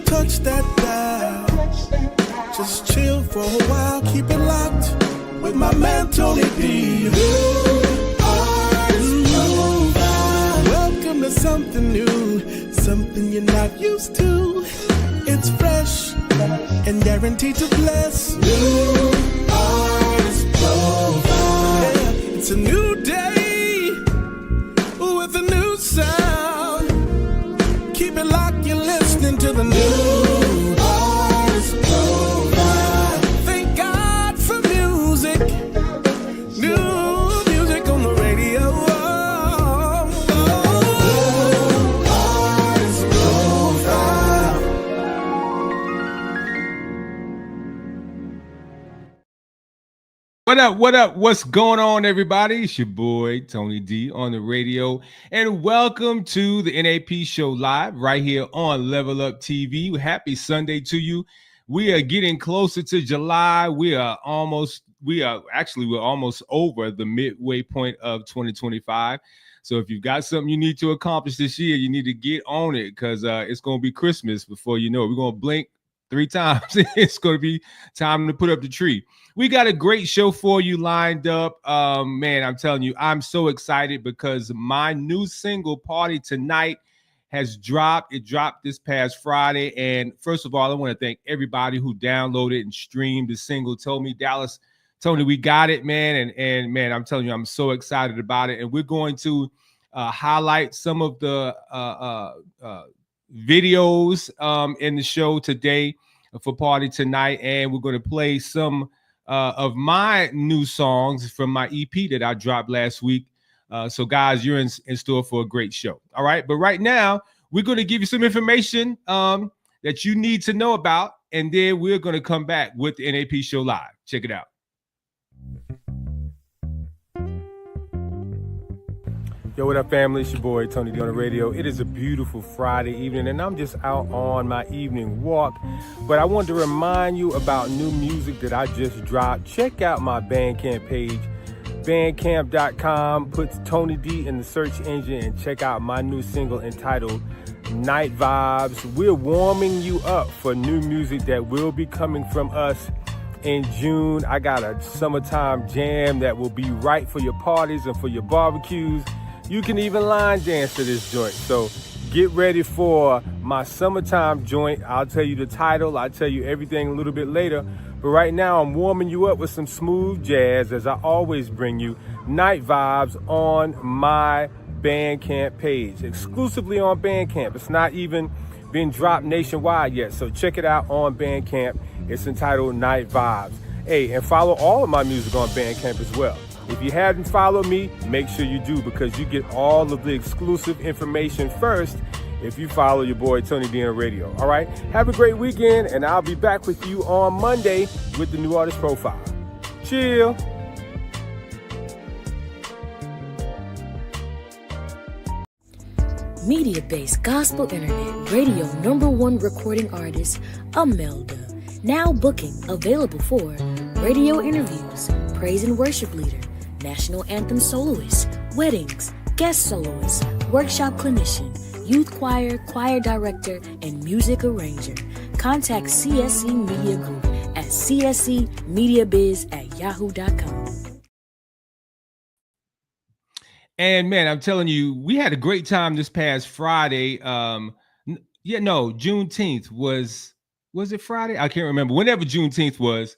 touch that dial. Just chill for a while, keep it locked with my man Tony D. Welcome to something new, something you're not used to. It's fresh and guaranteed to bless. New Artist Profile. Yeah, it's a new day with a new sound. Keep it locked, you're listening to the new Artist Profile. Thank God for music. New music on the radio. Artist Profile. What up? What up? What's going on, everybody? It's your boy Tony D on the radio, and welcome to the NAP Show Live right here on Level Up TV. Happy Sunday to you. We are getting closer to July. We're almost over the midway point of 2025. So if you've got something you need to accomplish this year, you need to get on it, because it's going to be Christmas before you know it. We're going to blink 3 times. It's going to be time to put up the tree. We got a great show for you lined up. Man, I'm telling you, I'm so excited because my new single, Party Tonight, has dropped. It dropped this past Friday. And first of all, I want to thank everybody who downloaded and streamed the single. Told me, Dallas, Tony, we got it, man. And man, I'm telling you, I'm so excited about it. And we're going to highlight some of the videos in the show today for Party Tonight, and we're going to play some of my new songs from my EP that I dropped last week. So guys, you're in store for a great show. All right, but right now we're going to give you some information that you need to know about, and then we're going to come back with the NAP Show Live. Check it out. Yo, what up, family? It's your boy, Tony D on the radio. It is a beautiful Friday evening, and I'm just out on my evening walk. But I wanted to remind you about new music that I just dropped. Check out my Bandcamp page, bandcamp.com. Put Tony D in the search engine and check out my new single entitled Night Vibes. We're warming you up for new music that will be coming from us in June. I got a summertime jam that will be right for your parties and for your barbecues. You can even line dance to this joint. So get ready for my summertime joint. I'll tell you the title. I'll tell you everything a little bit later. But right now, I'm warming you up with some smooth jazz, as I always bring you Night Vibes on my Bandcamp page, exclusively on Bandcamp. It's not even been dropped nationwide yet. So check it out on Bandcamp. It's entitled Night Vibes. Hey, and follow all of my music on Bandcamp as well. If you haven't followed me, make sure you do, because you get all of the exclusive information first if you follow your boy Tony D on the radio. All right? Have a great weekend, and I'll be back with you on Monday with the new artist profile. Chill. Media-based gospel internet radio #1 recording artist, Imelda. Now booking available for radio interviews, praise and worship leader, national anthem soloist, weddings, guest soloist, workshop clinician, youth choir, choir director, and music arranger. Contact CSC Media Group at cscmediabiz@yahoo.com. And man, I'm telling you, we had a great time this past Friday. Juneteenth was it Friday? I can't remember. Whenever Juneteenth was,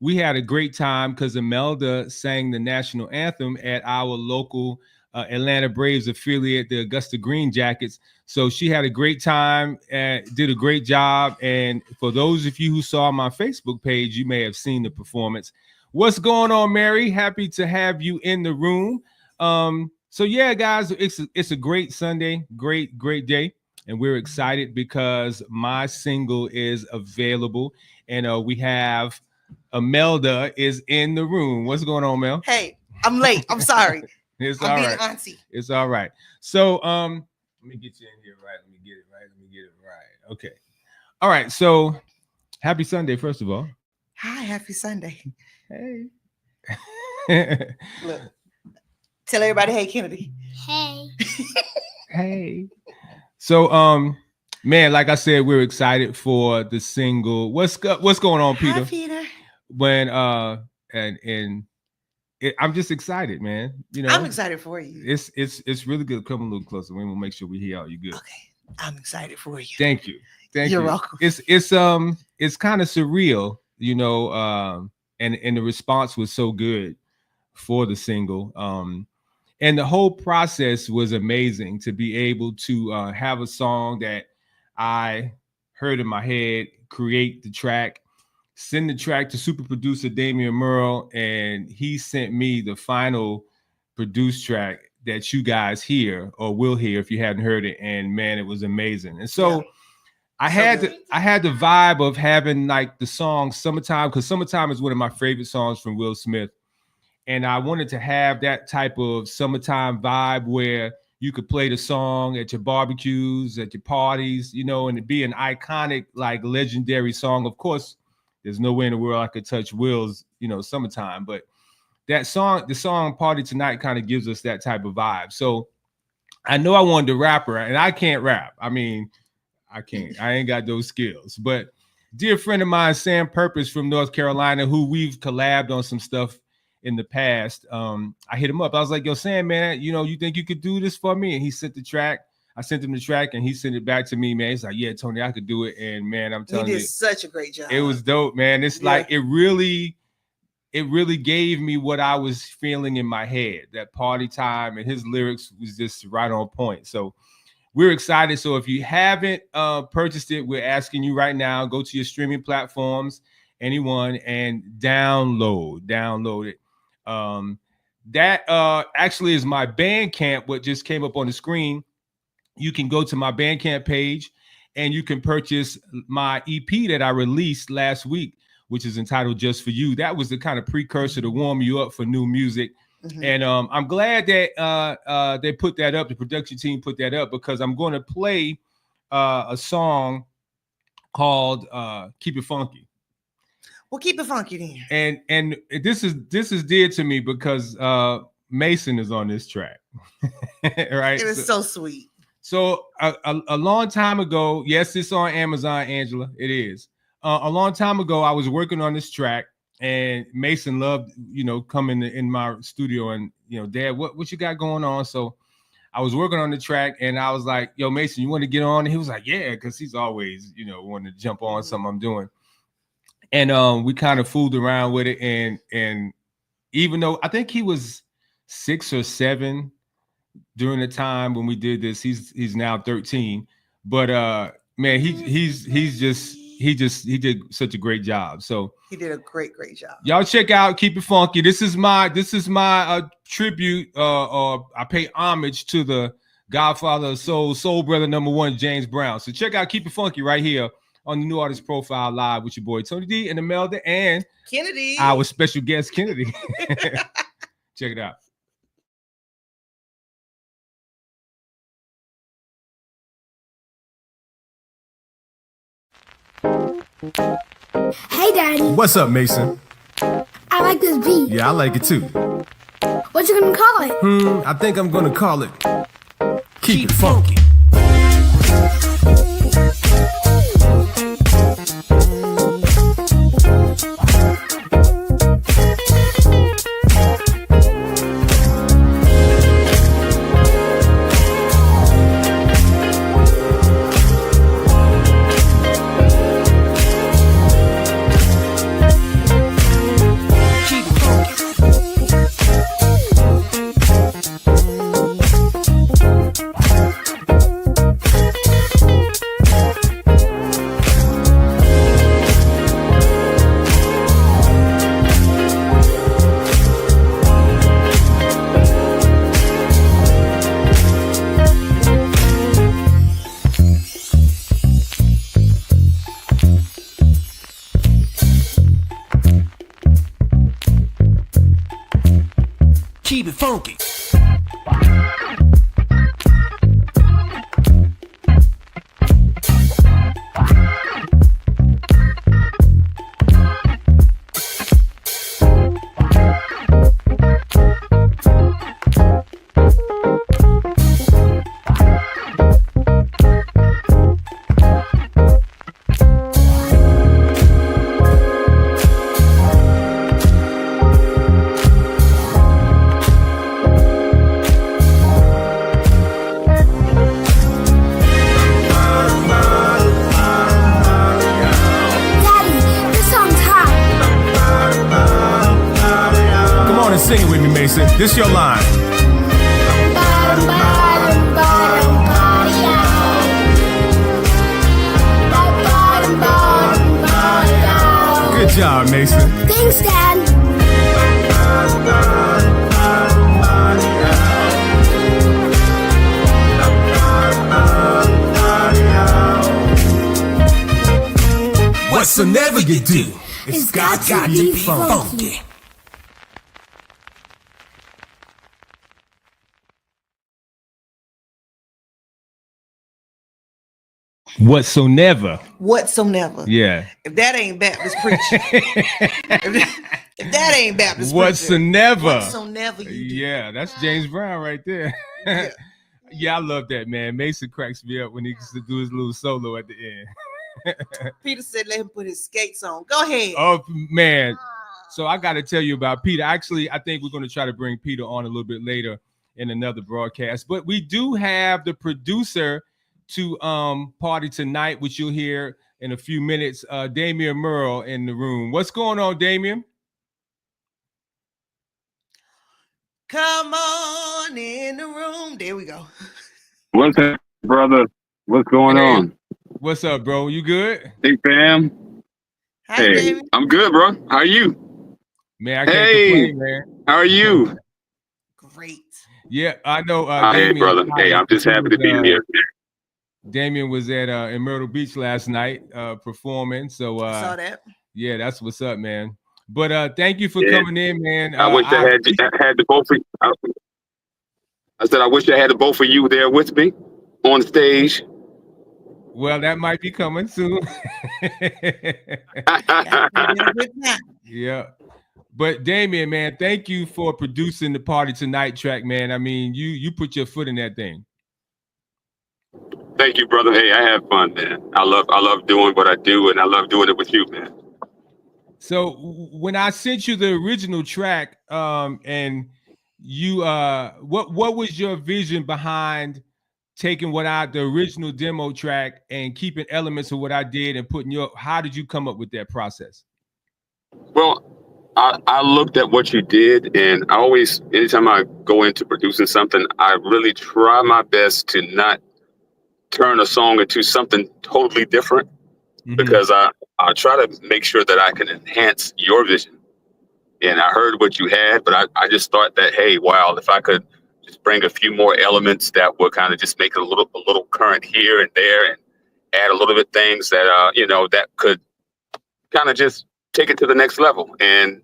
we had a great time because Imelda sang the national anthem at our local Atlanta Braves affiliate, the Augusta Green Jackets. So she had a great time and did a great job. And for those of you who saw my Facebook page, you may have seen the performance. What's going on, Mary? Happy to have you in the room. So yeah, guys, it's a great Sunday, great day. And we're excited because my single is available. And we have Imelda is in the room. What's going on, Mel? Hey, I'm late. I'm sorry. I'm all being right. Auntie. It's all right. So let me get you in here right. Let me get it right. Okay. All right. So happy Sunday, first of all. Hi, happy Sunday. Hey. Look. Tell everybody, hey, Kennedy. Hey. Hey. So Man, like I said, we're excited for the single. What's going on, Peter? Hi, Peter. When I'm just excited, man. You know, I'm excited for you. It's really good. Come a little closer. We'll make sure we hear all you good. Okay, I'm excited for you. Thank you. You're welcome. It's kind of surreal, you know. And the response was so good for the single. And the whole process was amazing to be able to have a song that I heard in my head, create the track, send the track to super producer Damion Murrill, and he sent me the final produced track that you guys hear or will hear if you haven't heard it. And man, it was amazing. And so I had the vibe of having like the song Summertime, because Summertime is one of my favorite songs from Will Smith. And I wanted to have that type of summertime vibe where you could play the song at your barbecues, at your parties, you know, and it'd be an iconic, like legendary song. Of course, there's no way in the world I could touch Will's, you know, Summertime, but that song, the song Party Tonight, kind of gives us that type of vibe. So I know I wanted to rap her, and I can't rap. I mean, I ain't got those skills. But dear friend of mine, Sam Purpose from North Carolina, who we've collabed on some stuff in the past, I hit him up. I was like, yo, Sam, man, you know, you think you could do this for me? And he sent the track. I sent him the track, and he sent it back to me, man. He's like, yeah, Tony, I could do it. And man, I'm telling you, he did such a great job. It was dope, man. It's like it really gave me what I was feeling in my head, that party time, and his lyrics was just right on point. So we're excited. So if you haven't purchased it, we're asking you right now, go to your streaming platforms, anyone, and download it. That actually is my Bandcamp, what just came up on the screen. You can go to my Bandcamp page and you can purchase my EP that I released last week, which is entitled Just For You. That was the kind of precursor to warm you up for new music. Mm-hmm. And I'm glad that they put that up. The production team put that up, because I'm going to play a song called Keep It Funky. Well, keep it funky then. And this is dear to me because Mason is on this track. Right? It is so sweet. So a long time ago, yes, it's on Amazon, Angela. It is. A long time ago, I was working on this track, and Mason loved, you know, coming in my studio and, you know, Dad, what you got going on? So I was working on the track, and I was like, yo, Mason, you want to get on? And he was like, yeah, because he's always, you know, wanting to jump on something I'm doing. And we kind of fooled around with it. And even though I think he was 6 or 7 during the time when we did this, he's now 13. But man, he did such a great job. So he did a great job. Y'all check out Keep It Funky. This is my tribute, or I pay homage to the Godfather of Soul brother #1, James Brown. So check out Keep It Funky right here on the New Artist Profile Live with your boy Tony D and Imelda and Kennedy, our special guest Kennedy. Check it out. Hey, Daddy. What's up, Mason? I like this beat. Yeah, I like it too. What you gonna call it? I think I'm gonna call it Keep It Funky. Keep it funky. Mason. This your line. Good job, Mason. Thanks, Dad. Whatsoever you do, it's got to be funky. Whatsoever. Whatsoever. Yeah. If that ain't Baptist preaching. if that ain't Baptist Whatsoever. Whatsoever you do. Yeah, that's James Brown right there. Yeah. Yeah, I love that, man. Mason cracks me up when he used to do his little solo at the end. Peter said let him put his skates on. Go ahead. Oh, man. So I got to tell you about Peter. Actually, I think we're going to try to bring Peter on a little bit later in another broadcast. But we do have the producer to party tonight, which you'll hear in a few minutes, Damion Murrill in the room. What's going on, Damion? Come on in the room. There we go. What's up, brother? What's going on? What's up, bro? You good? Hey, fam. Hi, Hey, baby. I'm good, bro. How are you? Man, I can't complain, man. How are you? Great. Yeah, I know. Hey, brother. Hey, I'm just happy to be here. Damion was at in Myrtle Beach last night performing. So Saw that. yeah, that's what's up, man. But thank you for coming in, man. I wish I had the both of you. I said I wish I had the both of you there with me on the stage. Well, that might be coming soon. Yeah. But Damion, man, thank you for producing the Party Tonight track, man. I mean, you put your foot in that thing. Thank you, brother. Hey, I have fun, man. I love doing what I do, and I love doing it with you, man. So when I sent you the original track, and you what was your vision behind taking the original demo track and keeping elements of what I did and putting how did you come up with that process? Well, I looked at what you did, and I always, anytime I go into producing something, I really try my best to not turn a song into something totally different, because I try to make sure that I can enhance your vision. And I heard what you had, but I just thought that, hey, wow, if I could just bring a few more elements that would kind of just make it a little current here and there, and add a little bit things that that could kind of just take it to the next level. And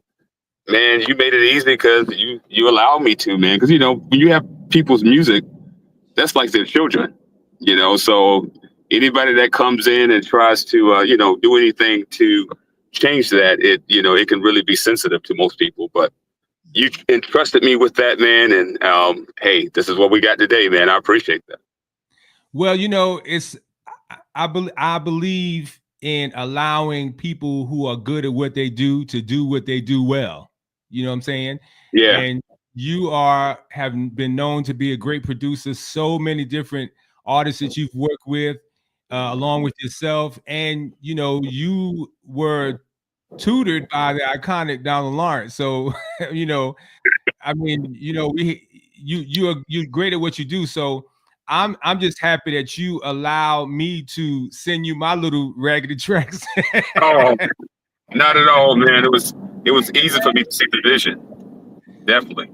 man, you made it easy because you allowed me to, man. Because when you have people's music, that's like their children, So anybody that comes in and tries to do anything to change that, it can really be sensitive to most people. But you entrusted me with that, man, and hey, this is what we got today, man. I appreciate that. Well, I believe in allowing people who are good at what they do to do what they do well. You know what I'm saying? Yeah. And you have been known to be a great producer. So many different artists that you've worked with, along with yourself, and you were tutored by the iconic Donald Lawrence. So I mean, you're great at what you do. So I'm just happy that you allow me to send you my little raggedy tracks. Oh, not at all, man. It was easy for me to see the vision. Definitely.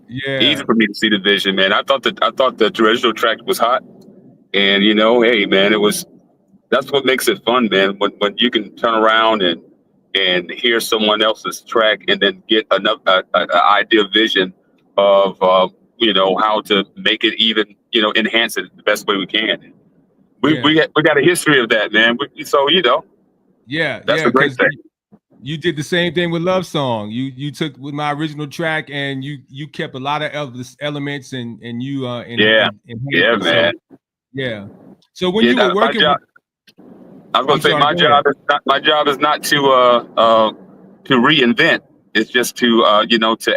Yeah. Easy for me to see the vision, man. I thought the original track was hot. And hey, man, that's what makes it fun, man. When you can turn around and hear someone else's track and then get another idea, vision of how to make it even enhance it the best way we can. We got a history of that, man. Yeah, that's a great thing. You did the same thing with Love Song. You took with my original track and you kept a lot of elements and you man. Yeah. So when you were working, I was gonna say my job is not to reinvent. It's just to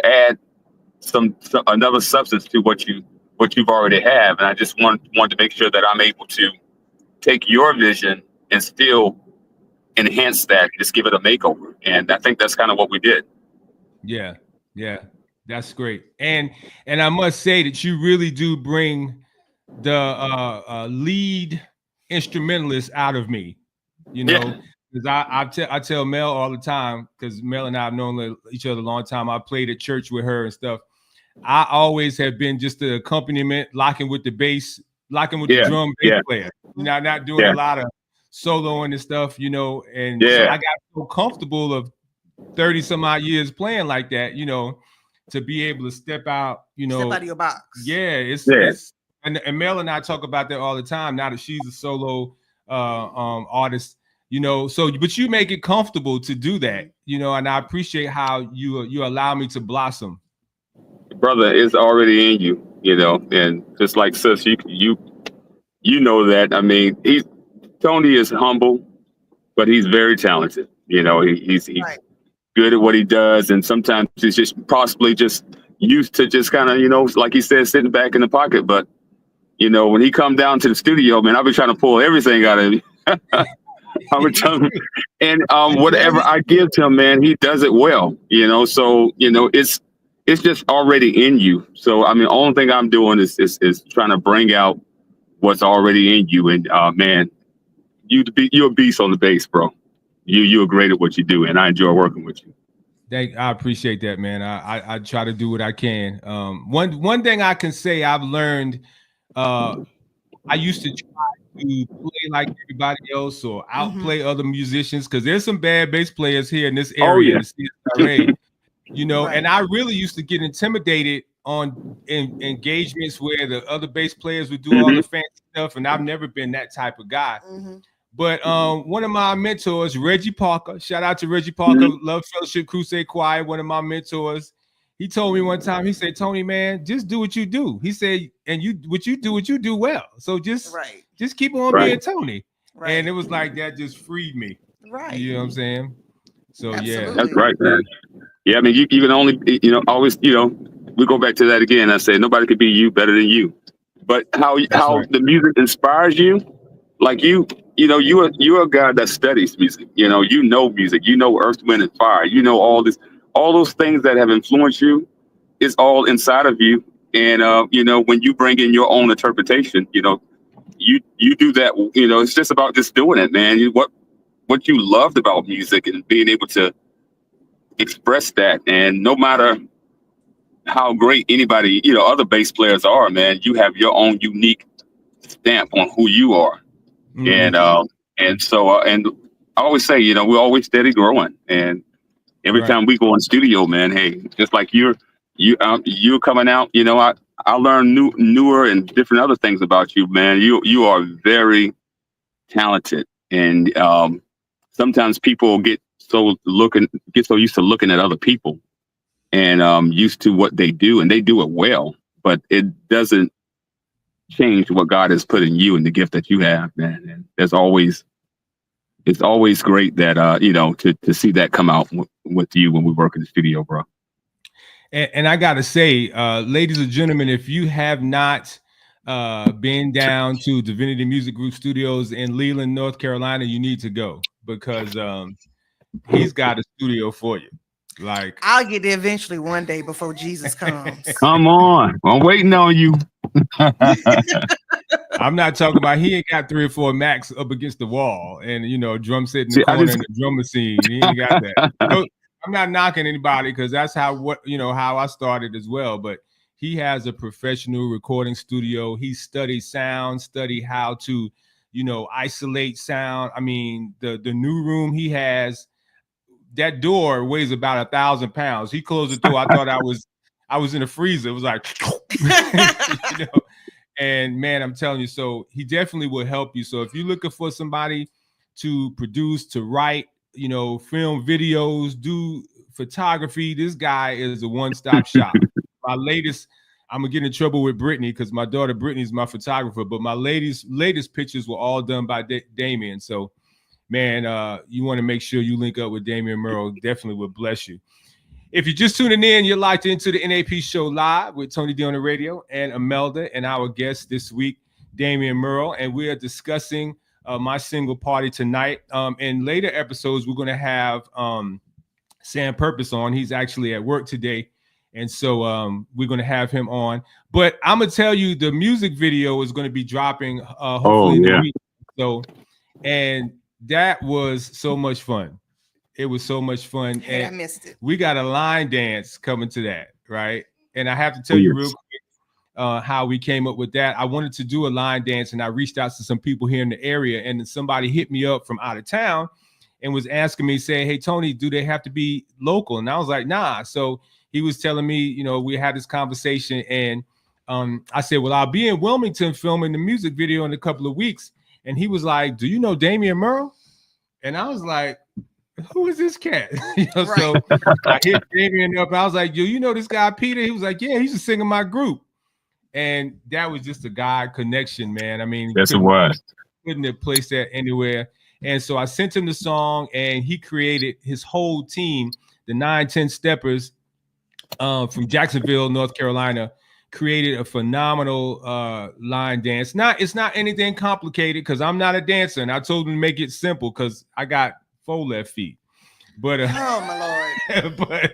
add some another substance to what you've already have. And I just want to make sure that I'm able to take your vision and still enhance that, just give it a makeover. And I think that's kind of what we did. Yeah, That's great. And I must say that you really do bring the lead instrumentalist out of me, you know, because I tell Mel all the time, because Mel and I have known each other a long time. I played at church with her and stuff. I always have been just the accompaniment, locking with the bass, locking with the drum bass player. You know, not doing a lot of soloing and stuff, you know, and so I got so comfortable of 30 some odd years playing like that, you know, to be able to step out, you know, step out of your box. Yeah, it's and Mel and I talk about that all the time now that she's a solo artist, you know. So, but you make it comfortable to do that, you know, and I appreciate how you allow me to blossom. Brother, it's already in you, you know, and just like sis, you know that. I mean, Tony is humble, but he's very talented. You know, he's good at what he does, and sometimes he's just possibly just used to just kind of, you know, like he said, sitting back in the pocket. But you know, when he come down to the studio, man, I'll be trying to pull everything out of him. I would tell him, and whatever I give to him, man, he does it well. You know, so you know, it's just already in you. So I mean, the only thing I'm doing is trying to bring out what's already in you. And man, you're a beast on the bass, bro. You're great at what you do, and I enjoy working with you. I appreciate that, man. I try to do what I can. One thing I can say I've learned, I used to try to play like everybody else or outplay other musicians, because there's some bad bass players here in this area, in the CSRA, you know, and I really used to get intimidated in engagements where the other bass players would do all the fancy stuff, and I've never been that type of guy. But one of my mentors, Reggie Parker, shout out to Reggie Parker, Love Fellowship Crusade Choir, one of my mentors. He told me one time, he said, Tony, man, just do what you do. He said, and what you do well. So just keep on being Tony. And it was like that just freed me. You know what I'm saying? So yeah. That's right, man. Yeah, I mean, you can only, you know, always, you know, we go back to that again. I say nobody could be you better than you. But how the music inspires you, like you know, you're a guy that studies music. You know music. You know Earth, Wind, and Fire. You know all those things that have influenced you is all inside of you. And you know, when you bring in your own interpretation, you know, you do that. You know, it's just about just doing it, man. What you loved about music and being able to express that, and no matter how great anybody, you know, other bass players are, man, you have your own unique stamp on who you are. And so and I always say, you know, we're always steady growing, and every time we go in studio, man, hey, just like you're coming out, you know, I learn newer and different other things about you, man. You are very talented, and sometimes people get so used to looking at other people and used to what they do, and they do it well, but it doesn't change what God has put in you and the gift that you have, man. And it's always great that you know, to see that come out with you when we work in the studio, bro. And I gotta say, ladies and gentlemen, if you have not been down to Divinity Music Group Studios in Leland, North Carolina, you need to go, because he's got a studio for you. Like, I'll get there eventually one day before Jesus comes. Come on, I'm waiting on you. I'm not talking about, he ain't got 3 or 4 Macs up against the wall and, you know, drum set in the corner in the drum machine. He ain't got that. So, I'm not knocking anybody, because that's how I started as well. But he has a professional recording studio. He studied sound, studied how to, you know, isolate sound. I mean, the new room he has, that door weighs about 1,000 pounds. He closed the door. I thought I was in a freezer. It was like, you know. And man, I'm telling you, so he definitely will help you. So if you're looking for somebody to produce, to write, you know, film videos, do photography, this guy is a one-stop shop. My latest, I'm gonna get in trouble with Brittany, because my daughter Brittany is my photographer, but my latest pictures were all done by Damion. So man, you want to make sure you link up with Damion Murrill. Definitely would bless you. If you're just tuning in, you're locked into the NAP show live with Tony D on the radio and Imelda, and our guest this week, Damion Murrill, and we are discussing my single Party Tonight. In later episodes, we're going to have Sam Purpose on. He's actually at work today, And so we're going to have him on. But I'm going to tell you, the music video is going to be dropping hopefully in the week. So, and that was so much fun. It was so much fun. Hey, and I missed it. We got a line dance coming to that, right? And I have to tell you real quick how we came up with that. I wanted to do a line dance, and I reached out to some people here in the area, and somebody hit me up from out of town and was asking me, saying, hey, Tony, do they have to be local? And I was like, nah. So he was telling me, you know, we had this conversation, and I said, well, I'll be in Wilmington filming the music video in a couple of weeks. And he was like, do you know Damion Murrill? And I was like, who is this cat? You know, right. So I hit Damion up. I was like, yo, you know this guy, Peter? He was like, yeah, he's a singer in my group. And that was just a God connection, man. I mean, yes, it was. Couldn't have placed that anywhere. And so I sent him the song, and he created his whole team, the 9-10 Steppers from Jacksonville, North Carolina, created a phenomenal line dance. It's not anything complicated because I'm not a dancer, and I told him to make it simple because I got 4 left feet. But oh my Lord.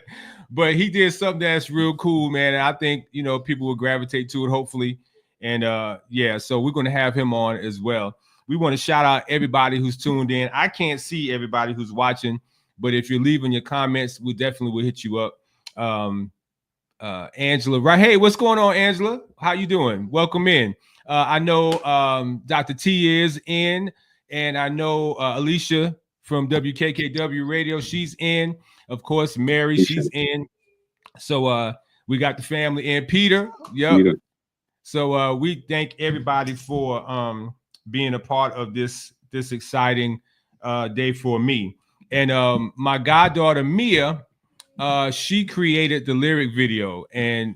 but he did something that's real cool, man. And I think, you know, people will gravitate to it, hopefully. And yeah, so we're going to have him on as well. We want to shout out everybody who's tuned in. I can't see everybody who's watching, but if you're leaving your comments, we definitely will hit you up. Angela, right? Hey, what's going on, Angela? How you doing? Welcome in. I know Dr. T is in, and I know Alicia from WKKW Radio, she's in. Of course, Mary, she's in. So we got the family in. Peter, yep. Peter. So we thank everybody for being a part of this exciting day for me. And my goddaughter Mia, she created the lyric video, and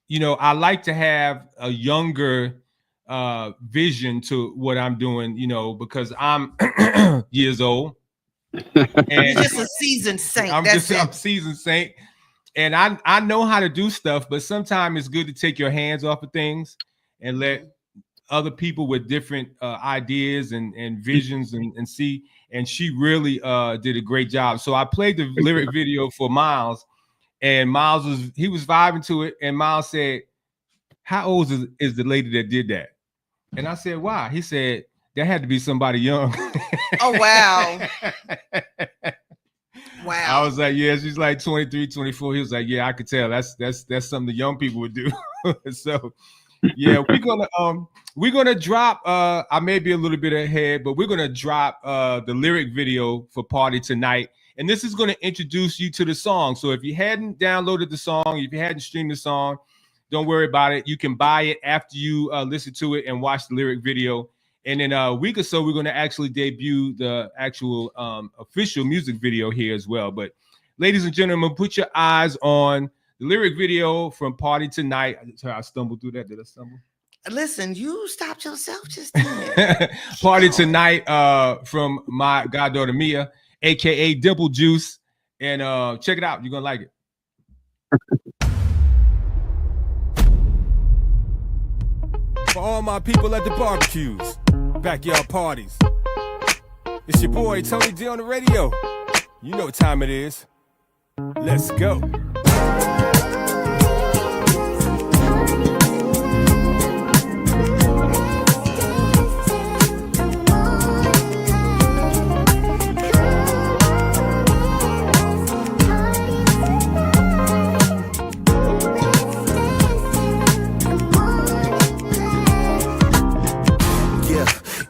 you know, I like to have a younger vision to what I'm doing, you know, because I'm years old. And you're just a seasoned saint. I'm seasoned saint, and I know how to do stuff, but sometimes it's good to take your hands off of things and let other people with different ideas and visions and see. And she really did a great job. So I played the lyric video for Miles, and Miles was vibing to it. And Miles said, how old is the lady that did that? And I said, why? He said, that had to be somebody young. Oh, wow. Wow. I was like, yeah, she's like 23, 24. He was like, yeah, I could tell. That's something the young people would do. So yeah, we're gonna drop I may be a little bit ahead, but we're gonna drop the lyric video for Party Tonight. And this is gonna introduce you to the song. So if you hadn't downloaded the song, if you hadn't streamed the song, don't worry about it. You can buy it after you listen to it and watch the lyric video. And in a week or so, we're going to actually debut the actual official music video here as well. But ladies and gentlemen, put your eyes on the lyric video from Party Tonight. I stumbled through that. Did I stumble? Listen, you stopped yourself just a minute. Party Tonight from my goddaughter Mia, a.k.a. Dimple Juice. And check it out. You're going to like it. For all my people at the barbecues, backyard parties, it's your boy Tony D on the radio. You know what time it is. Let's go.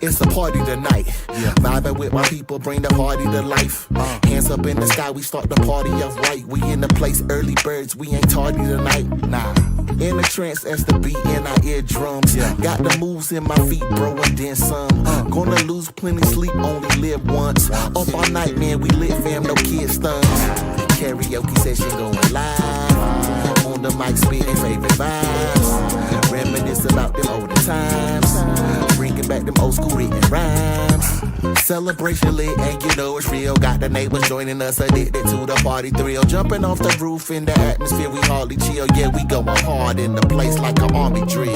It's a party tonight. Yeah. Vibing with my people, bring the party to life. Hands up in the sky, we start the party off right. We in the place, early birds, we ain't tardy tonight. Nah. In the trance as the beat in our eardrums. Yeah. Got the moves in my feet, bro, and then some. Gonna lose plenty sleep, only live once. Up all night, man, we lit, fam, no kid stunts. Karaoke session going live. On the mic, spitting favorite vibes. Reminisce about them older times. Bringing back them old school written rhymes. Celebration lit, and you know it's real. Got the neighbors joining us, addicted to the party thrill. Jumping off the roof in the atmosphere, we hardly chill. Yeah, we going hard in the place like an army drill.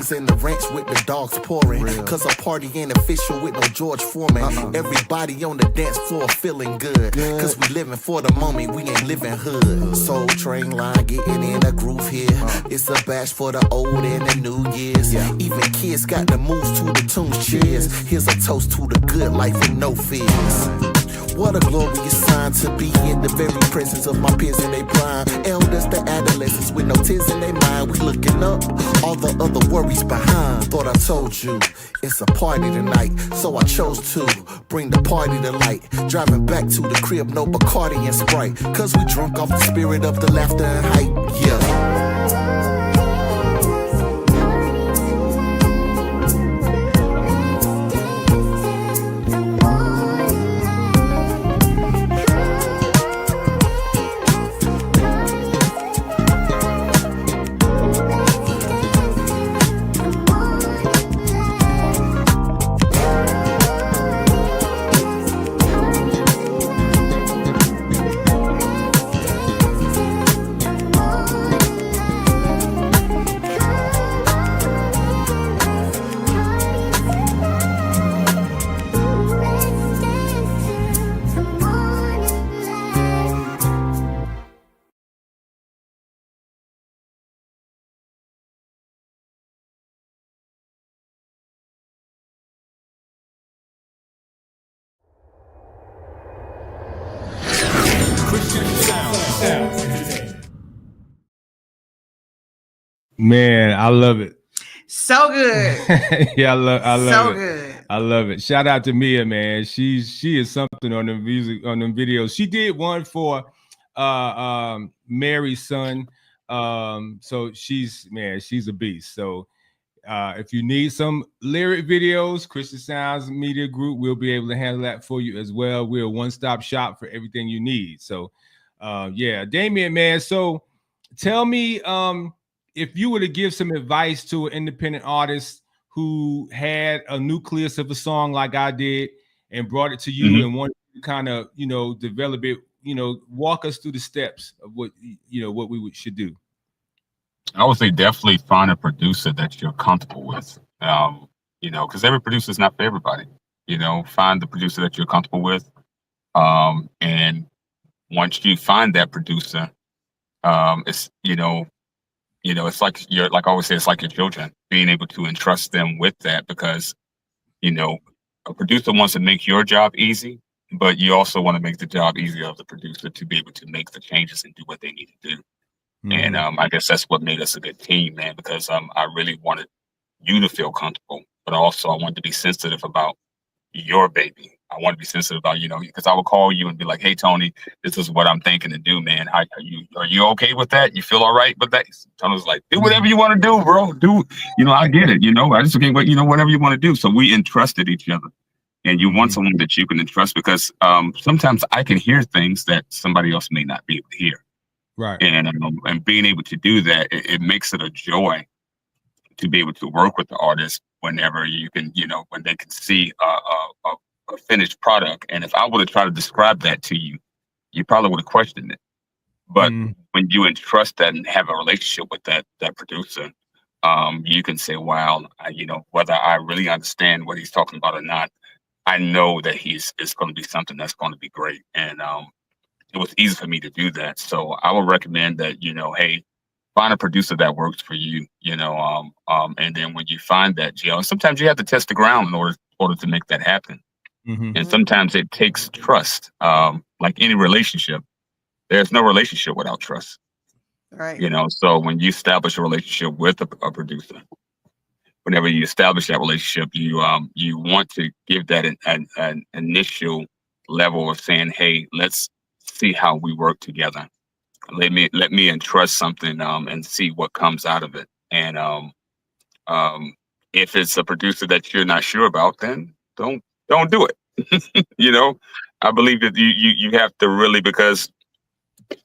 ladies in the ranch with the dogs pouring. Cause a party ain't official with no George Foreman. Everybody on the dance floor feeling good. Cause we living for the moment, we ain't living hood. Soul Train line getting in a groove here. It's a bash for the old and the New Year's. Even kids got the moves to the tunes. Cheers. Here's a toast to the good life and no fears. What a glorious sign to be in the very presence of my peers in their prime. Elders to adolescents with no tears in their mind. We looking up, all the other worries behind. Thought I told you, it's a party tonight. So I chose to bring the party to light. Driving back to the crib, no Bacardi and Sprite. Cause we drunk off the spirit of the laughter and hype. Yeah. Man, I love it. So good. Yeah, I love so it. Good. I love it. Shout out to Mia, man. She is something on the music, on them videos. She did one for Mary's son. So she's a beast. So if you need some lyric videos, Christian Sounds Media Group will be able to handle that for you as well. We're a one-stop shop for everything you need. So yeah, Damion, man. So tell me, if you were to give some advice to an independent artist who had a nucleus of a song like I did and brought it to you and wanted to kind of, develop it, walk us through the steps of what we should do. I would say definitely find a producer that you're comfortable with, because every producer is not for everybody. Find the producer that you're comfortable with. And once you find that producer, it's, it's like like I always say, it's like your children, being able to entrust them with that, because, a producer wants to make your job easy, but you also want to make the job easier of the producer to be able to make the changes and do what they need to do. And I guess that's what made us a good team, man, because I really wanted you to feel comfortable, but also I wanted to be sensitive about your baby. I want to be sensitive about, because I would call you and be like, hey, Tony, this is what I'm thinking to do, man. Are you okay with that? You feel all right with that? Tony was like, do whatever you want to do, bro. Do, I get it. I just okay, but whatever you want to do. So we entrusted each other. And you want someone that you can entrust, because sometimes I can hear things that somebody else may not be able to hear. Right. And being able to do that, it makes it a joy to be able to work with the artist whenever you can, when they can see a finished product. And if I would have tried to describe that to you, you probably would have questioned it. But when you entrust that and have a relationship with that producer, you can say, wow, whether I really understand what he's talking about or not, I know that it's going to be something that's going to be great. And it was easy for me to do that. So I would recommend that, hey, find a producer that works for you, and then when you find that, sometimes you have to test the ground in order to make that happen. And sometimes it takes trust. Like any relationship, there's no relationship without trust. Right. So when you establish a relationship with a producer, whenever you establish that relationship, you want to give that an initial level of saying, hey, let's see how we work together. Let me entrust something and see what comes out of it. And if it's a producer that you're not sure about, then don't do it. I believe that you have to really, because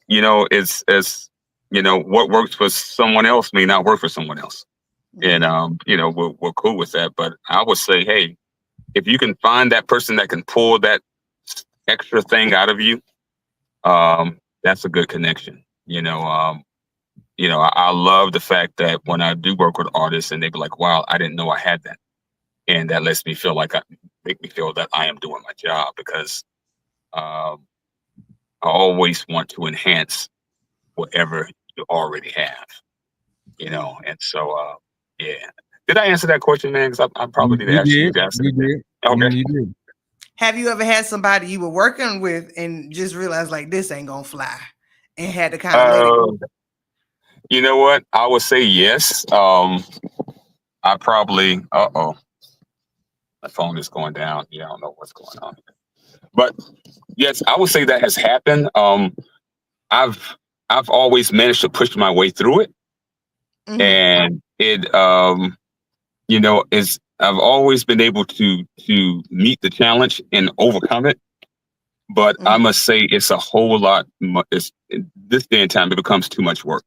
it's what works for someone else may not work for someone else. And we're cool with that. But I would say, hey, if you can find that person that can pull that extra thing out of you, that's a good connection. you know, I love the fact that when I do work with artists and they be like, wow, I didn't know I had that. And that lets me feel like make me feel that I am doing my job, because I always want to enhance whatever you already have, you know? And so, yeah. Did I answer that question, man? Because I probably need to ask you guys. You did. Okay. You did. Have you ever had somebody you were working with and just realized like this ain't gonna fly, and had to kind of let it go? You know what? I would say yes. I probably. My phone is going down. Yeah, I don't know what's going on here. But yes, I would say that has happened. I've always managed to push my way through it, and it you know, I've always been able to meet the challenge and overcome it. But I must say, it's a whole lot. This day and time, it becomes too much work.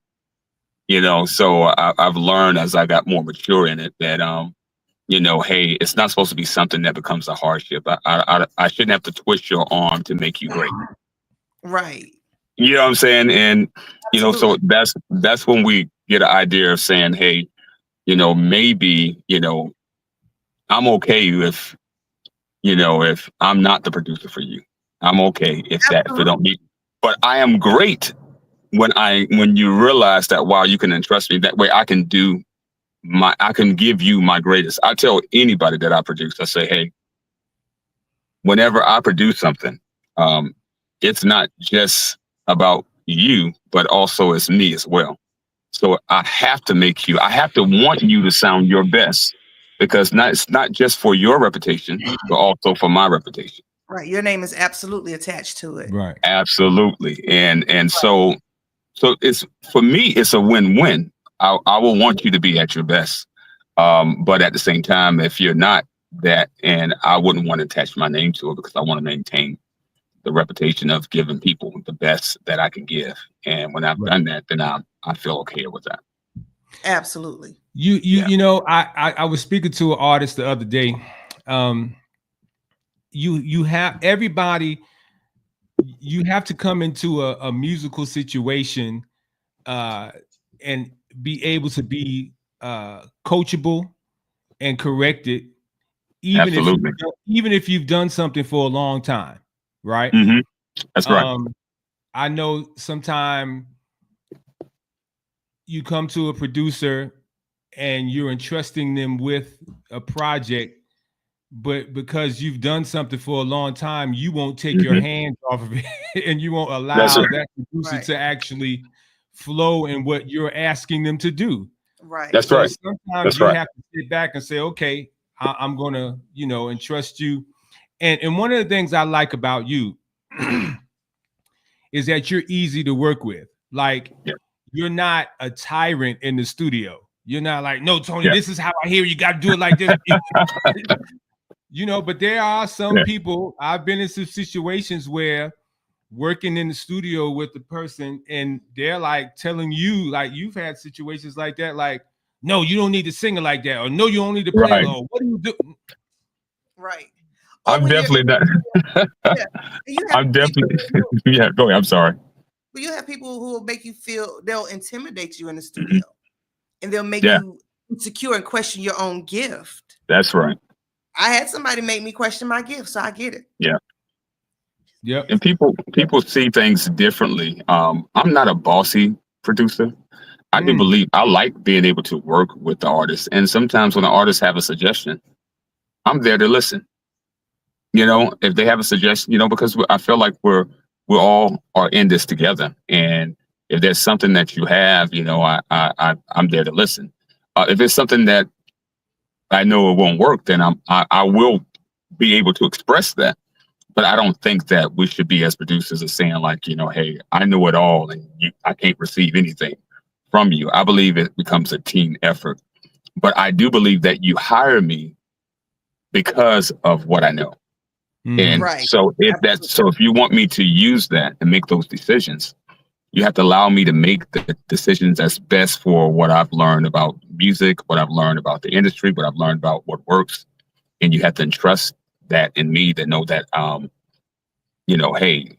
You know, so I've learned as I got more mature in it that you know, hey, it's not supposed to be something that becomes a hardship. I shouldn't have to twist your arm to make you great. Right. You know what I'm saying? And you know, so that's when we get an idea of saying, hey, you know, maybe, you know, I'm okay if, you know, if I'm not the producer for you. I'm okay if we don't need. But I am great when you realize that, wow, you can entrust me. That way I can give you my greatest. I tell anybody that I produce, I say, hey, whenever I produce something, it's not just about you, but also it's me as well. So I have to want you to sound your best, because it's not just for your reputation, but also for my reputation. Right. Your name is absolutely attached to it. Right. Absolutely. And so it's, for me, it's a win-win. I will want you to be at your best. But at the same time, if you're not that, and I wouldn't want to attach my name to it, because I want to maintain the reputation of giving people the best that I can give. And when I've done that, then I feel okay with that. Absolutely. You know, I was speaking to an artist the other day. You have everybody. You have to come into a musical situation and be able to be coachable and corrected, even if you've done something for a long time, right? Mm-hmm. That's right. I know sometime you come to a producer and you're entrusting them with a project, but because you've done something for a long time, you won't take your hands off of it, and you won't allow that producer to actually flow in what you're asking them to do. Right. That's so right. Sometimes you have to sit back and say, okay, I'm gonna, you know, entrust you. And one of the things I like about you is that you're easy to work with. Like, you're not a tyrant in the studio. You're not like, no, Tony, this is how I hear you got to do it like this. You know, but there are some people, I've been in some situations where working in the studio with the person, and they're like telling you, like, you've had situations like that, like, no, you don't need to sing it like that, or no, you don't need to play it, or what do you do? Right. I'm definitely not. I'm definitely. Yeah, go ahead. I'm sorry. But you have people who will make you feel, they'll intimidate you in the studio, and they'll make you insecure and question your own gift. That's right. I had somebody make me question my gift, so I get it. Yeah. Yeah. And people see things differently. I'm not a bossy producer. I do believe I like being able to work with the artist. And sometimes when the artists have a suggestion, I'm there to listen. You know, if they have a suggestion, you know, because I feel like we all are in this together. And if there's something that you have, you know, I'm there to listen. If it's something that I know it won't work, then I will be able to express that. But I don't think that we should be, as producers, as saying like, you know, hey, I know it all and I can't receive anything from you. I believe it becomes a team effort. But I do believe that you hire me because of what I know. And so if you want me to use that and make those decisions, you have to allow me to make the decisions that's best for what I've learned about music, what I've learned about the industry, what I've learned about what works. And you have to entrust that in me to know that, you know, hey,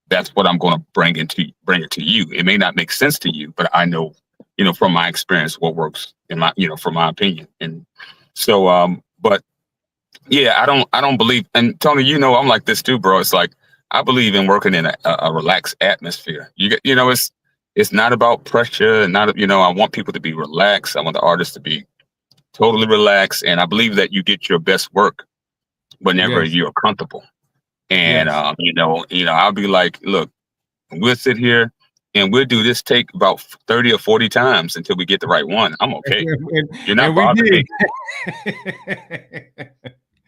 that's what I'm going to bring it to you. It may not make sense to you, but I know from my experience, what works in my, from my opinion. And so, but yeah, I don't believe, and Tony, I'm like this too, bro. It's like, I believe in working in a relaxed atmosphere. It's not about pressure, not, I want people to be relaxed. I want the artists to be totally relaxed. And I believe that you get your best work whenever you're comfortable. And, I'll be like, look, we'll sit here and we'll do this take about 30 or 40 times until we get the right one. I'm okay. You're not bothering me.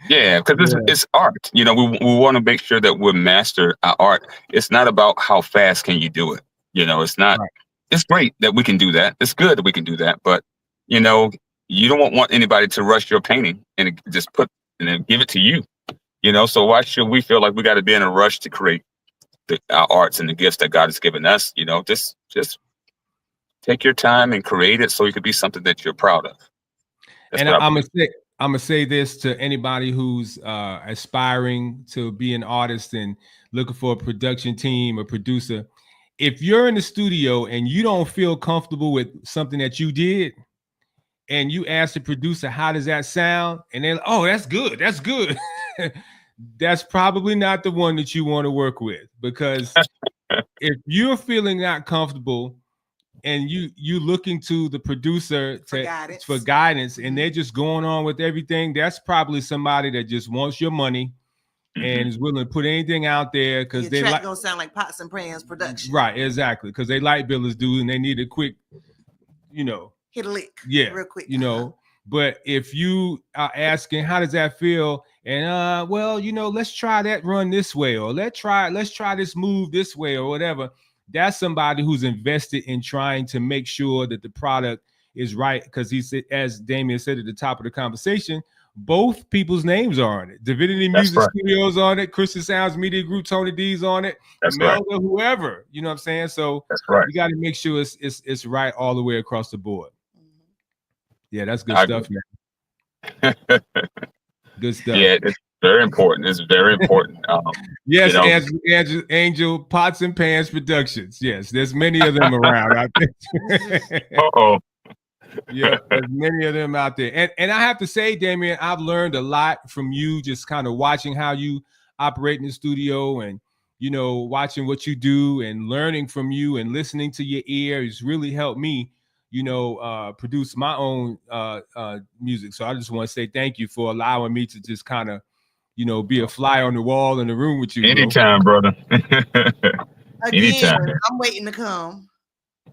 Yeah, because it's art. We want to make sure that we master our art. It's not about how fast can you do it. It's not. Right. It's great that we can do that. It's good that we can do that. But you don't want anybody to rush your painting and just and then give it to you. So why should we feel like we got to be in a rush to create our arts and the gifts that God has given us? Just take your time and create it so it could be something that you're proud of. That's and I'm gonna say this to anybody who's aspiring to be an artist and looking for a production team or producer. If you're in the studio and you don't feel comfortable with something that you did, and you ask the producer, how does that sound? And they're like, oh, that's good. That's good. That's probably not the one that you want to work with, because if you're feeling not comfortable and you looking to the producer for guidance and they're just going on with everything, that's probably somebody that just wants your money and is willing to put anything out there because they like gonna sound like Pots and Pans production. Right, exactly. Because they light billers do and they need a quick, hit a lick. Yeah, real quick. But if you are asking, how does that feel? And let's try that run this way, or let's try this move this way, or whatever. That's somebody who's invested in trying to make sure that the product is right. Because he said, as Damion said at the top of the conversation, both people's names are on it. Divinity Music Studios on it, Christian Sounds Media Group, Tony D's on it, Melda, whoever. You know what I'm saying? So that's right. You got to make sure it's right all the way across the board. Yeah, that's good stuff, man. Good stuff. Yeah, it's very important. It's very important. Yes, Angel Pots and Pans Productions. Yes, there's many of them around. I think. Yeah, there's many of them out there. And I have to say, Damion, I've learned a lot from you, just kind of watching how you operate in the studio and, watching what you do and learning from you and listening to your ear has really helped me, produce my own music. So I just want to say thank you for allowing me to just kind of, be a fly on the wall in the room with you. Anytime, brother. Anytime. I'm waiting to come.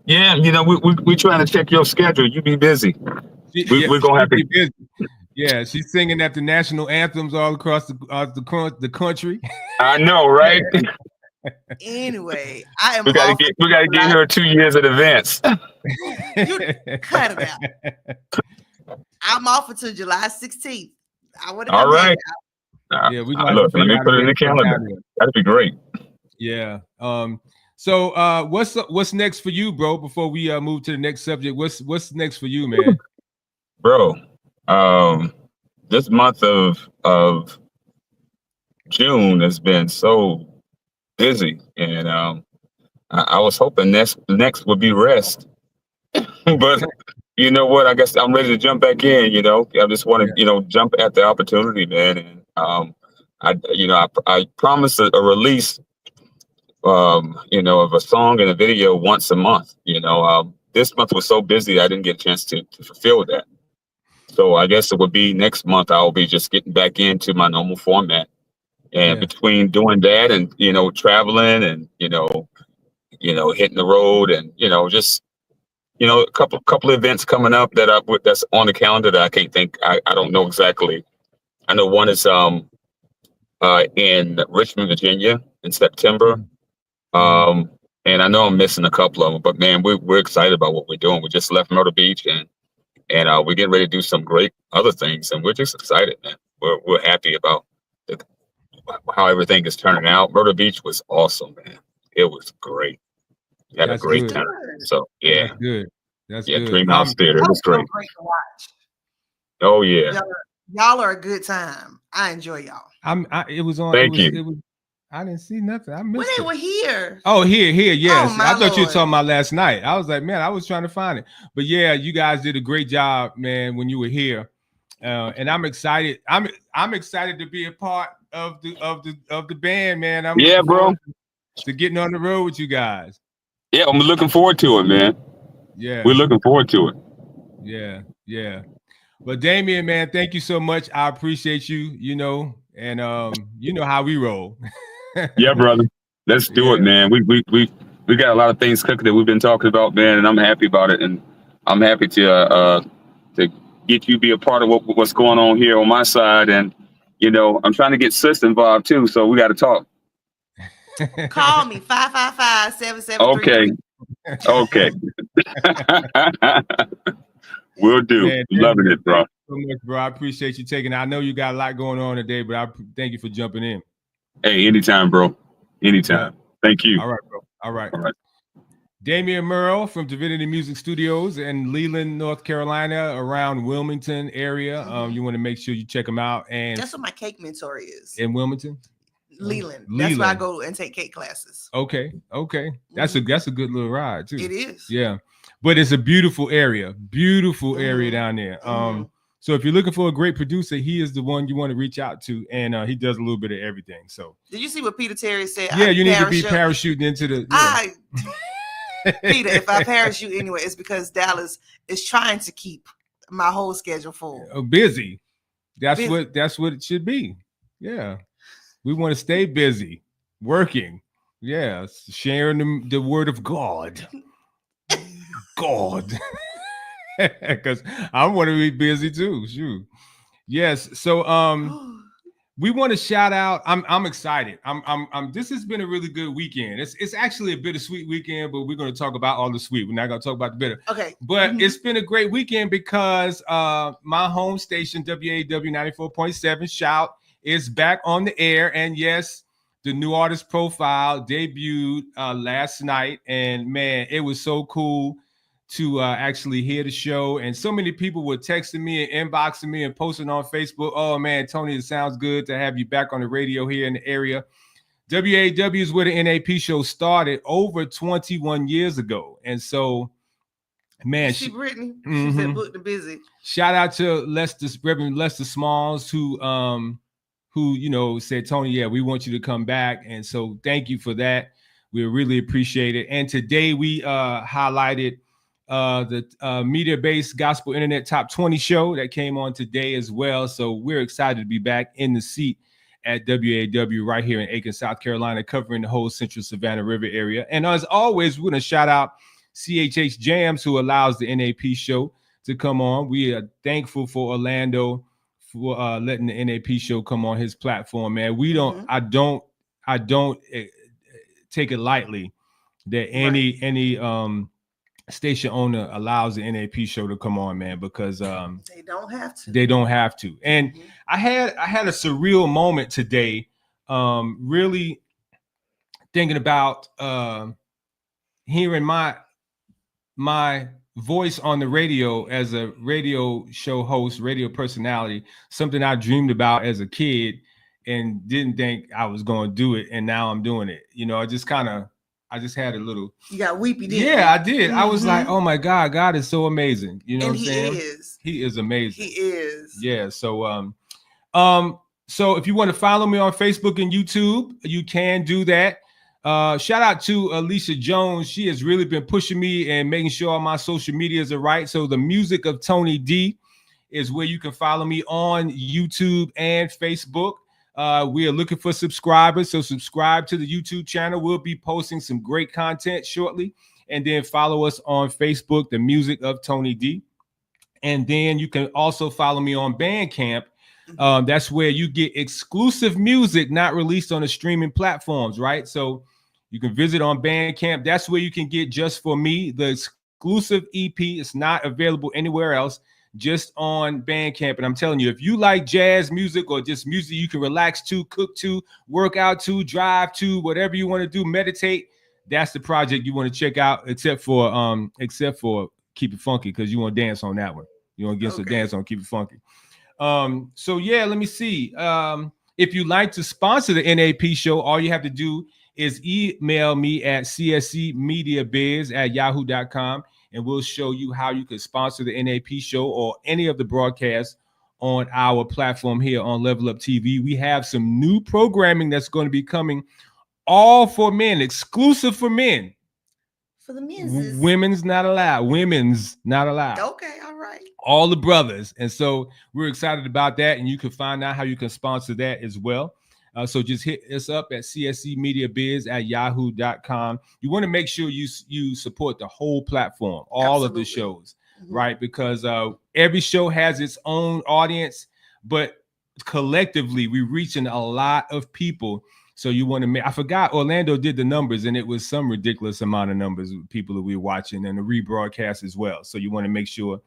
Yeah, we trying to check your schedule. You be busy. We're gonna have to be busy. Yeah, she's singing at the national anthems all across the country. I know, right? Anyway, I am. We gotta get her 2 years in advance. You cut it out. I'm off until July 16th. I would have. All right. Yeah, we look. Let me put it in the calendar. That'd be great. Yeah. So what's next for you, bro? Before we move to the next subject, what's next for you, man? Bro, this month of June has been so busy, and I was hoping next would be rest. But you know what? I guess I'm ready to jump back in. I just want to jump at the opportunity, man. And I promised a release. Of a song and a video once a month. This month was so busy I didn't get a chance to fulfill that. So I guess it would be next month I'll be just getting back into my normal format. And between doing that and traveling and hitting the road and just a couple of events coming up that's on the calendar that I can't think. I don't know exactly. I know one is in Richmond, Virginia in September. And I know I'm missing a couple of them, but man, we're excited about what we're doing. We just left Myrtle Beach and we're getting ready to do some great other things, and we're just excited, man. We're happy about how everything is turning out. Myrtle Beach was awesome, man. It was great. We had a great time. So yeah, that's good. That's good. Dream House Theater. It was great. Great to watch. Oh yeah, y'all are a good time. I enjoy y'all. It was on. Thank you. I didn't see nothing. I When missed they it. were here. Oh, here, yes. Oh, my I thought you were Lord. talking about last night. I was like, man, I was trying to find it. But yeah, you guys did a great job, man, when you were here. And I'm excited. I'm excited to be a part of the band, man. I'm looking bro. forward to getting on the road with you guys. Yeah, I'm looking forward to it, man. Yeah. We're looking forward to it. Yeah. But Damion, man, thank you so much. I appreciate you, you know, and you know how we roll. Yeah, brother. Let's do it, man. We got a lot of things cooking that we've been talking about, man, and I'm happy about it. And I'm happy to get you be a part of what's going on here on my side. And you know, I'm trying to get Sis involved too, so we got to talk. Call me 555-7733. Okay. Will do. Man, Loving it, bro. So much, bro. I appreciate you taking it. I know you got a lot going on today, but I thank you for jumping in. Hey, anytime, bro. Anytime. Thank you. All right, bro. All right. Damion Murrill from Divinity Music Studios in Leland, North Carolina, around Wilmington area. You want to make sure you check them out. And that's what my cake mentor is. In Wilmington? Leland. That's where I go and take cake classes. Okay. That's a good little ride too. It is. Yeah. But it's a beautiful area down there. So if you're looking for a great producer, he is the one you want to reach out to, and he does a little bit of everything. So did you see what Peter Terry said? Yeah, you need to be parachuting into the. Peter, if I parachute anyway, it's because Dallas is trying to keep my whole schedule full. Busy. That's what it should be. Yeah, we want to stay busy, working. Yeah, sharing the word of God. Because I want to be busy too. Shoot. Yes. So we want to shout out. I'm excited. This has been a really good weekend. It's actually a bittersweet weekend, but we're going to talk about all the sweet. We're not going to talk about the bitter. Okay. But it's been a great weekend because my home station, WAW 94.7 Shout, is back on the air. And yes, the new artist profile debuted last night. And man, it was so cool to actually hear the show. And so many people were texting me and inboxing me and posting on Facebook. Oh man, Tony, it sounds good to have you back on the radio here in the area. WAW is where the NAP show started over 21 years ago. And so, man, Brittany, she said booked and busy. Shout out to Reverend Lester Smalls, who you know said, Tony, yeah, we want you to come back. And so thank you for that. We really appreciate it. And today we highlighted the media-based gospel internet top 20 show that came on today as well. So we're excited to be back in the seat at WAW right here in Aiken, South Carolina, covering the whole central Savannah River area. And as always, we're going to shout out CHH Jams, who allows the NAP show to come on. We are thankful for Orlando for letting the NAP show come on his platform, man. I don't take it lightly that any station owner allows the NAP show to come on, man, because they don't have to. And I had a surreal moment today, really thinking about hearing my voice on the radio as a radio show host, radio personality, something I dreamed about as a kid and didn't think I was going to do it, and now I'm doing it. You know, I just had a little. You got weepy, didn't you? I did. I was like, oh my God, God is so amazing. You know and what I'm saying? He is amazing. He is. Yeah. So so if you want to follow me on Facebook and YouTube, you can do that. Shout out to Alicia Jones. She has really been pushing me and making sure all my social medias are right. So the music of Tony D is where you can follow me on YouTube and Facebook. We are looking for subscribers, so subscribe to the YouTube channel. We'll be posting some great content shortly. And then follow us on Facebook, The Music of Tony D. And then you can also follow me on Bandcamp. That's where you get exclusive music not released on the streaming platforms, right? So you can visit on Bandcamp. That's where you can get Just For Me, the exclusive EP. It's not available anywhere else, just on Bandcamp. And I'm telling you, if you like jazz music or just music you can relax to, cook to, work out to, drive to, whatever you want to do, meditate, that's the project you want to check out, except for Keep It Funky, because you want to dance on that one. You want to get some dance on Keep It Funky. So yeah, let me see. if you'd like to sponsor the NAP show, all you have to do is email me at cscmediabiz@yahoo.com, and we'll show you how you can sponsor the NAP show or any of the broadcasts on our platform here on Level Up TV. We have some new programming that's going to be coming, all for men, exclusive for men. For the men's. Women's not allowed. Women's not allowed. Okay, all right. All the brothers. And so we're excited about that. And you can find out how you can sponsor that as well. So just hit us up at cscmediabiz@yahoo.com. You want to make sure you support the whole platform, all of the shows, right? Because every show has its own audience, but collectively we're reaching a lot of people. So you want to make, I forgot, Orlando did the numbers, and it was some ridiculous amount of numbers of people that we're watching, and the rebroadcast as well. So you want to make sure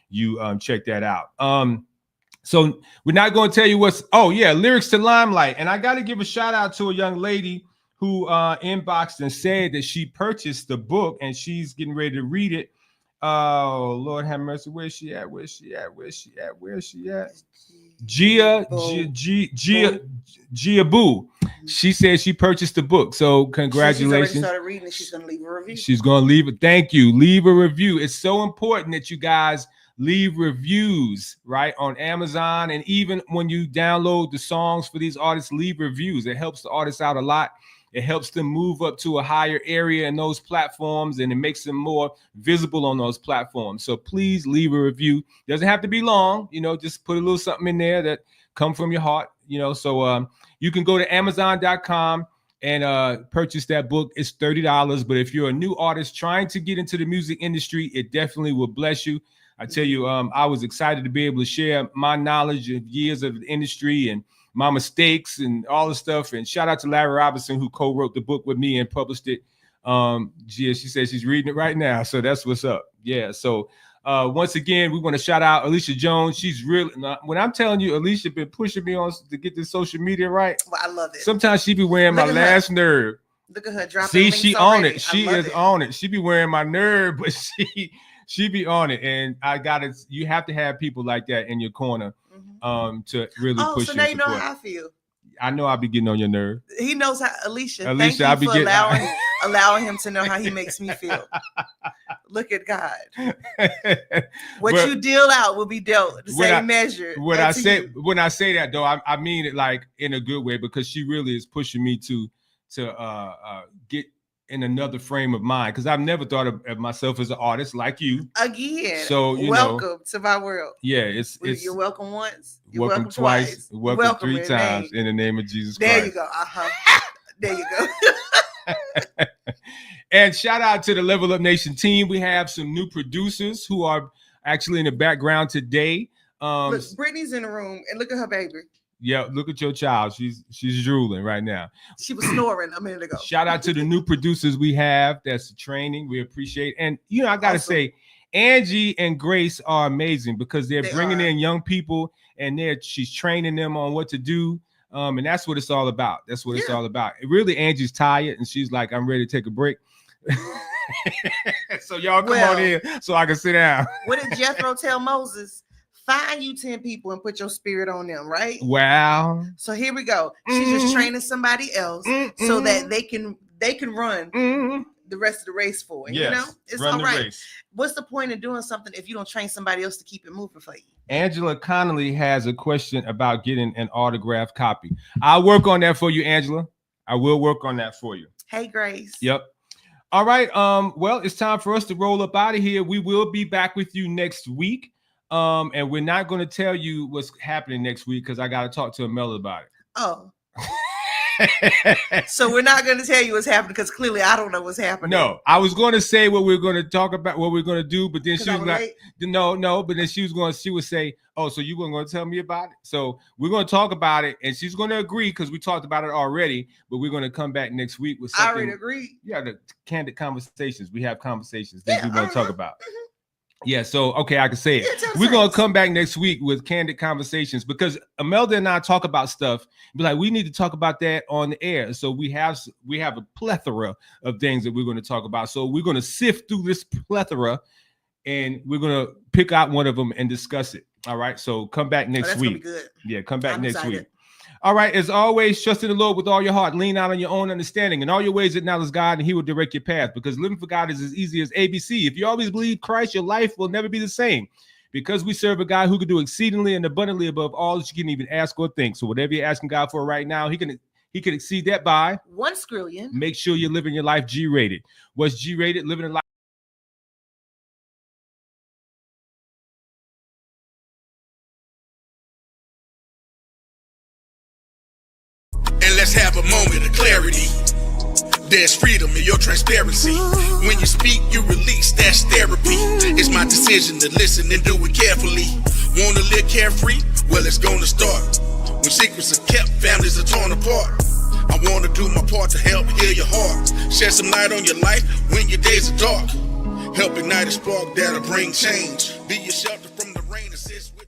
you check that out. So we're not going to tell you lyrics to Limelight. And I got to give a shout out to a young lady who inboxed and said that she purchased the book and she's getting ready to read it. Oh, Lord have mercy. Where's she at? Gia Boo. She said she purchased the book. So congratulations. She's already started reading it. She's going to leave a review. She's going to leave it. Thank you. Leave a review. It's so important that you guys leave reviews, right, on Amazon. And even when you download the songs for these artists, leave reviews. It helps the artists out a lot. It helps them move up to a higher area in those platforms, and it makes them more visible on those platforms. So please leave a review. Doesn't have to be long, just put a little something in there that come from your heart, So you can go to Amazon.com and purchase that book. It's $30. But if you're a new artist trying to get into the music industry, it definitely will bless you. I tell you, I was excited to be able to share my knowledge of years of the industry and my mistakes and all the stuff. And shout out to Larry Robinson, who co-wrote the book with me and published it. She says she's reading it right now. So that's what's up. Yeah. So once again, we want to shout out Alicia Jones. She's really, when I'm telling you, Alicia been pushing me on to get this social media right. Well, I love it. Sometimes she be wearing my last nerve. Look at her dropping. See, she on it. She is on it. She be wearing my nerve, but she be on it. And you have to have people like that in your corner to really push you. So now you know how I feel. I know I'll be getting on your nerve. He knows how, Alicia, thank you for allowing him to know how he makes me feel. Look at God. What you deal out will be dealt the same measure. When I say that though, I mean it like in a good way, because she really is pushing me to get in another frame of mind, because I've never thought of myself as an artist like you. Again, so welcome to my world. Yeah, you're welcome once. You're welcome twice. Welcome 3 times in the name of Jesus Christ. There you go. There you go. And shout out to the Level Up Nation team. We have some new producers who are actually in the background today. Look, Brittany's in the room, and look at her baby. Yeah, look at your child. She's drooling right now. She was snoring a minute ago. Shout out to the new producers we have. That's training. We appreciate. And I gotta say, Angee and Grace are amazing, because they're bringing in young people, and she's training them on what to do. And that's what it's all about. That's what it's all about. Really, Angee's tired, and she's like, I'm ready to take a break. So y'all come on in so I can sit down. What did Jethro tell Moses? Find you 10 people and put your spirit on them, right? Wow. So here we go. She's just training somebody else so that they can run the rest of the race for it. Yes, it's all right. Race. What's the point of doing something if you don't train somebody else to keep it moving for you? Angela Connolly has a question about getting an autographed copy. I'll work on that for you, Angela. I will work on that for you. Hey, Grace. Yep. All right. Well, it's time for us to roll up out of here. We will be back with you next week. And we're not going to tell you what's happening next week, because I got to talk to Amel about it. Oh. So we're not going to tell you what's happening, because clearly I don't know what's happening. No, I was going to say what we're going to talk about, what we're going to do, but then she was like, no, but then she would say, oh, so you weren't going to tell me about it? So we're going to talk about it, and she's going to agree, because we talked about it already, but we're going to come back next week with something. I already agreed. Yeah, the candid conversations. We have conversations that we want to talk about. Yeah, so okay, I can say it. We're gonna come back next week with candid conversations, because Imelda and I talk about stuff. Be like, we need to talk about that on the air. So we have a plethora of things that we're going to talk about. So we're going to sift through this plethora, and we're going to pick out one of them and discuss it. All right. So come back next week. Gonna be good. Yeah, come back next week. All right, as always, trust in the Lord with all your heart. Lean out on your own understanding. In all your ways, acknowledge God, and he will direct your path. Because living for God is as easy as ABC. If you always believe Christ, your life will never be the same. Because we serve a God who can do exceedingly and abundantly above all that you can even ask or think. So whatever you're asking God for right now, he can exceed that by 1 skrillion. Make sure you're living your life G-rated. What's G-rated? Living a life. And let's have a moment of clarity. There's freedom in your transparency. When you speak, you release, that's therapy. It's my decision to listen and do it carefully. Wanna live carefree? Well, it's gonna start. When secrets are kept, families are torn apart. I wanna do my part to help heal your heart. Shed some light on your life when your days are dark. Help ignite a spark that'll bring change. Be your shelter from the rain, assist with.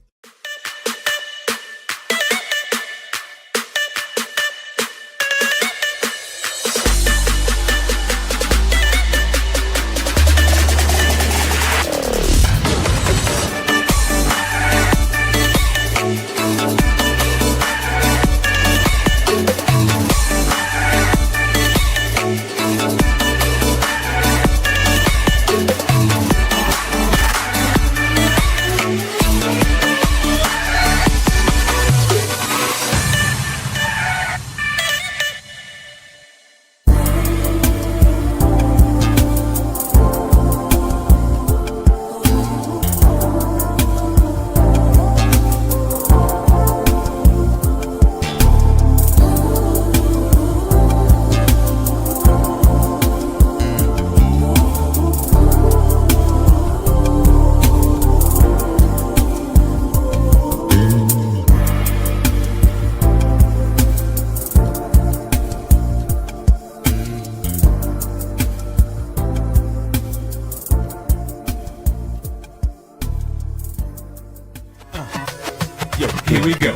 Here we go.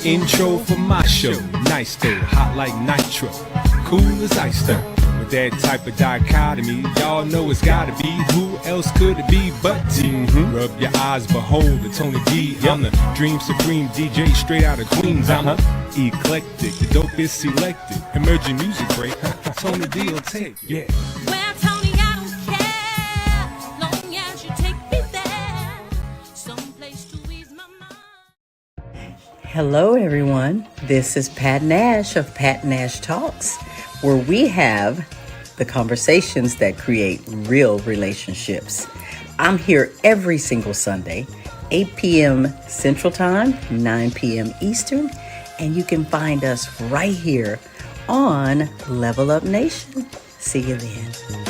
Intro for my show. Nice though, hot like nitro. Cool as ice though. With that type of dichotomy, y'all know it's gotta be. Who else could it be but T? Rub your eyes, behold the Tony D. I'm the Dream Supreme DJ straight out of Queens. I'm eclectic, the dopest selected. Emerging music break. Tony D will take. Yeah. Well, Tony, I don't care, long as you take me there, someplace to ease my mind. Hello, everyone. This is Pat Nash of Pat Nash Talks, where we have the conversations that create real relationships. I'm here every single Sunday, 8 p.m. Central Time, 9 p.m. Eastern, and you can find us right here on Level Up Nation. See you then.